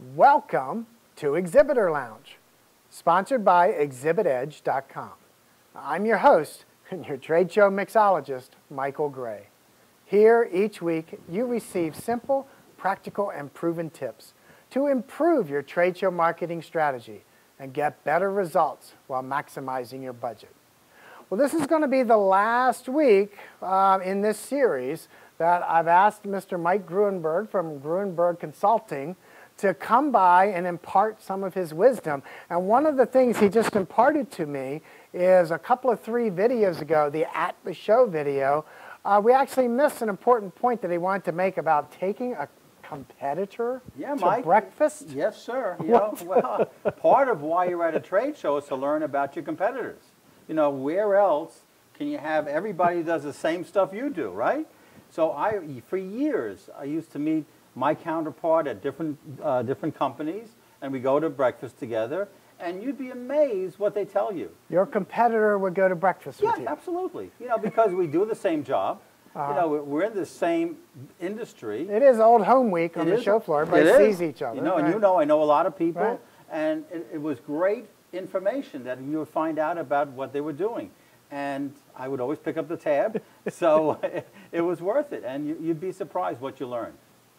Welcome to Exhibitor Lounge, sponsored by ExhibitEdge.com. I'm your host and your trade show mixologist, Michael Gray. Here, each week, you receive simple, practical, and proven tips to improve your trade show marketing strategy and get better results while maximizing your budget. Well, this is going to be the last week in this series that I've asked Mr. Mike Gruenberg from Gruenberg Consulting to come by and impart some of his wisdom. And one of the things he just imparted to me is a couple of 3 videos ago, the At the Show video, we actually missed an important point that he wanted to make about taking a competitor to Mike, breakfast. Yes, sir. You know, well, part of why you're at a trade show is to learn about your competitors. You know, where else can you have everybody who does the same stuff you do, right? So for years, I used to meet my counterpart at different companies, and we go to breakfast together, and you'd be amazed what they tell you. Your competitor would go to breakfast with you. Yeah, absolutely. You know, because we do the same job. You know, we're in the same industry. It is Old Home Week on the show floor. Everybody sees each other. You know, and I know a lot of people, and it was great information that you would find out about what they were doing. And I would always pick up the tab, so it was worth it. And you'd be surprised what you learn.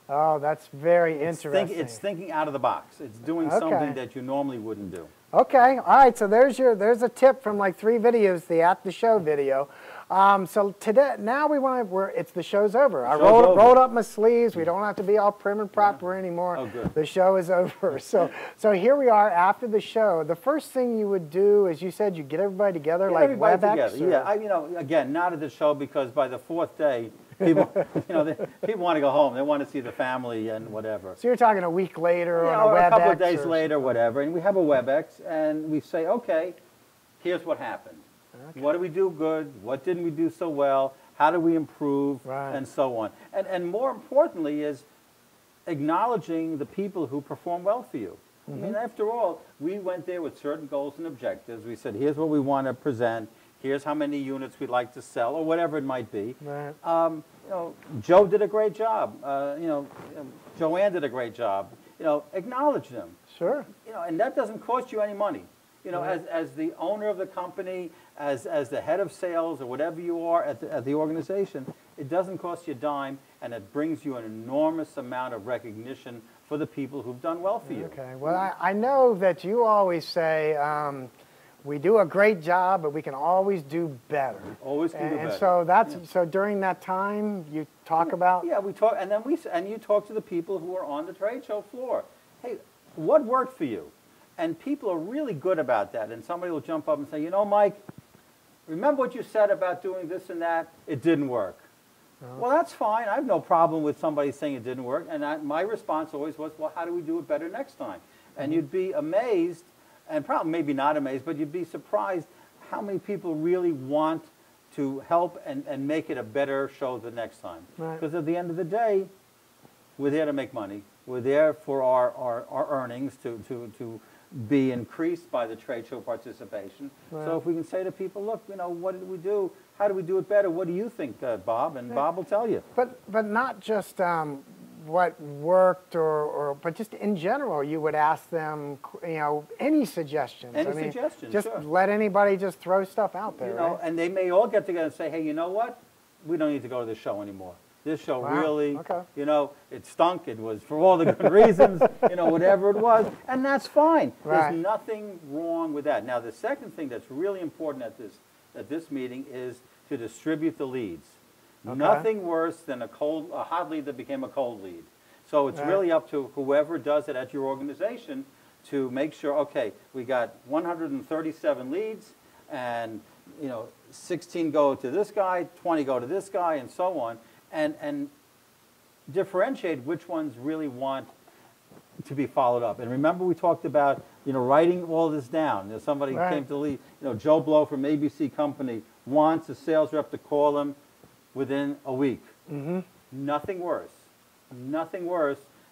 Oh, that's very interesting. It's thinking out of the box. It's doing something that you normally wouldn't do. Okay, all right, so there's a tip from like 3 videos, the At the Show video. So today, now it's the show's over. I rolled up my sleeves. We don't have to be all prim and proper anymore. Oh, good. The show is over. So here we are after the show. The first thing you would do is you said you get everybody together, like WebEx? Yeah, you know, again, not at the show because by the 4th day, people, people want to go home. They want to see the family and whatever. So you're talking a week later on a WebEx? A couple of days later, whatever. And we have a WebEx, and we say, okay, here's what happened. Okay. What did we do good? What didn't we do so well? How do we improve? And so on. And more importantly is acknowledging the people who perform well for you. I mean, after all, we went there with certain goals and objectives. We said, here's what we want to present. Here's how many units we'd like to sell, or whatever it might be. Right. You know, Joe did a great job. You know, Joanne did a great job. You know, acknowledge them. Sure. You know, and that doesn't cost you any money. You know, as the owner of the company, as the head of sales, or whatever you are at the organization, it doesn't cost you a dime, and it brings you an enormous amount of recognition for the people who've done well for you. Okay. Well, I know that you always say, we do a great job, but we can always do better. Always can do better. And so so during that time, you talk about. Yeah, we talk, and then you talk to the people who are on the trade show floor. Hey, what worked for you? And people are really good about that. And somebody will jump up and say, you know, Mike, remember what you said about doing this and that? It didn't work. Well, that's fine. I have no problem with somebody saying it didn't work. And my response always was, well, how do we do it better next time? And you'd be amazed. And probably maybe not amazed, but you'd be surprised how many people really want to help and make it a better show the next time. Because at the end of the day, we're there to make money. We're there for our earnings to be increased by the trade show participation. So if we can say to people, look, you know, what did we do? How do we do it better? What do you think, Bob? And Bob will tell you. But not just what worked, but just in general, you would ask them, you know, any suggestions. Suggestions, just sure. let anybody just throw stuff out there. You know, and they may all get together and say, hey, you know what? We don't need to go to this show anymore. This show really, you know, it stunk. It was for all the good reasons, you know, whatever it was, and that's fine. There's nothing wrong with that. Now, the second thing that's really important at this meeting is to distribute the leads. Nothing worse than a hot lead that became a cold lead. So it's really up to whoever does it at your organization to make sure, okay, we got 137 leads, and, you know, 16 go to this guy, 20 go to this guy, and so on, and differentiate which ones really want to be followed up. And remember we talked about, you know, writing all this down. You know, somebody came to lead, you know, Joe Blow from ABC Company wants a sales rep to call him within a week. Nothing worse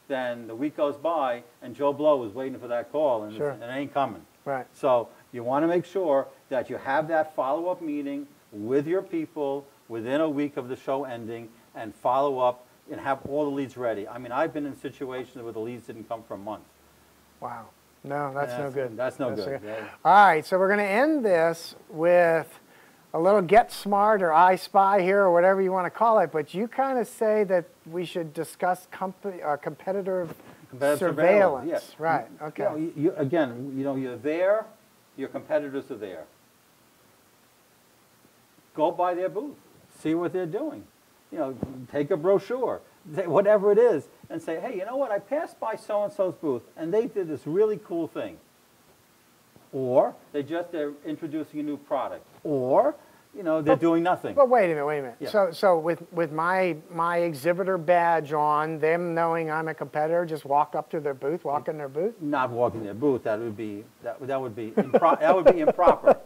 than the week goes by and Joe Blow is waiting for that call and it ain't coming. So you want to make sure that you have that follow-up meeting with your people within a week of the show ending and follow up and have all the leads ready. I mean, I've been in situations where the leads didn't come for a month. Wow. No, that's no good. That's no good. Yeah. All right, so we're going to end this with a little Get Smart or I Spy here or whatever you want to call it, but you kind of say that we should discuss competitive surveillance. Yes. Right, okay. Again, you're there, your competitors are there. Go by their booth, see what they're doing. Take a brochure, whatever it is, and say, hey, you know what, I passed by so-and-so's booth, and they did this really cool thing. Or they're introducing a new product. Or, they're doing nothing. But wait a minute. Yeah. So with my exhibitor badge on, them knowing I'm a competitor, just walk up to their booth, walk in their booth? Not walk in their booth. That would be improper.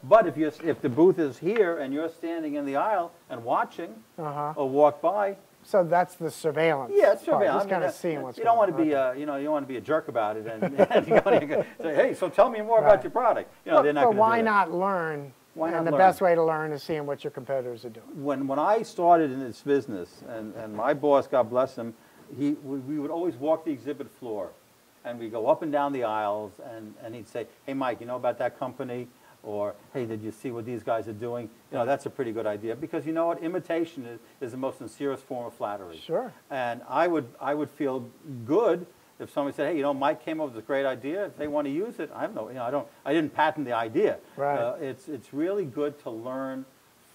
But if the booth is here and you're standing in the aisle and watching, or walk by. So that's the surveillance. Yeah, it's surveillance. Just kind of seeing what's going on. You don't want to be a jerk about it and say, hey, so tell me more about your product. They're not going to do that. But why not learn? The best way to learn is seeing what your competitors are doing. When I started in this business, and my boss, God bless him, we would always walk the exhibit floor, and we'd go up and down the aisles, and he'd say, hey, Mike, you know about that company? Or, hey, did you see what these guys are doing? That's a pretty good idea. Because you know what? Imitation is the most sincerest form of flattery. Sure. And I would feel good if somebody said, hey, Mike came up with a great idea. If they want to use it, I didn't patent the idea. Right. It's really good to learn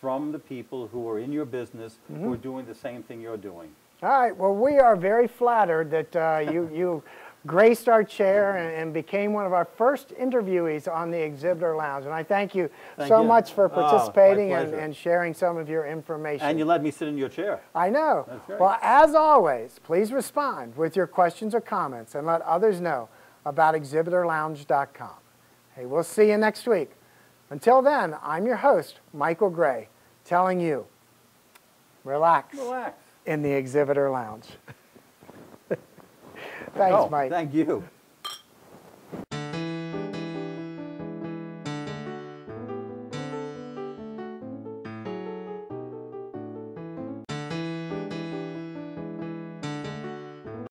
from the people who are in your business, who are doing the same thing you're doing. All right. Well, we are very flattered that you graced our chair and became one of our first interviewees on the Exhibitor Lounge. And I thank you so much for participating and sharing some of your information. And you let me sit in your chair. I know. That's great. Well, as always, please respond with your questions or comments and let others know about exhibitorlounge.com. Hey, we'll see you next week. Until then, I'm your host, Michael Gray, telling you, relax in the Exhibitor Lounge. Thanks, Mike. Thank you.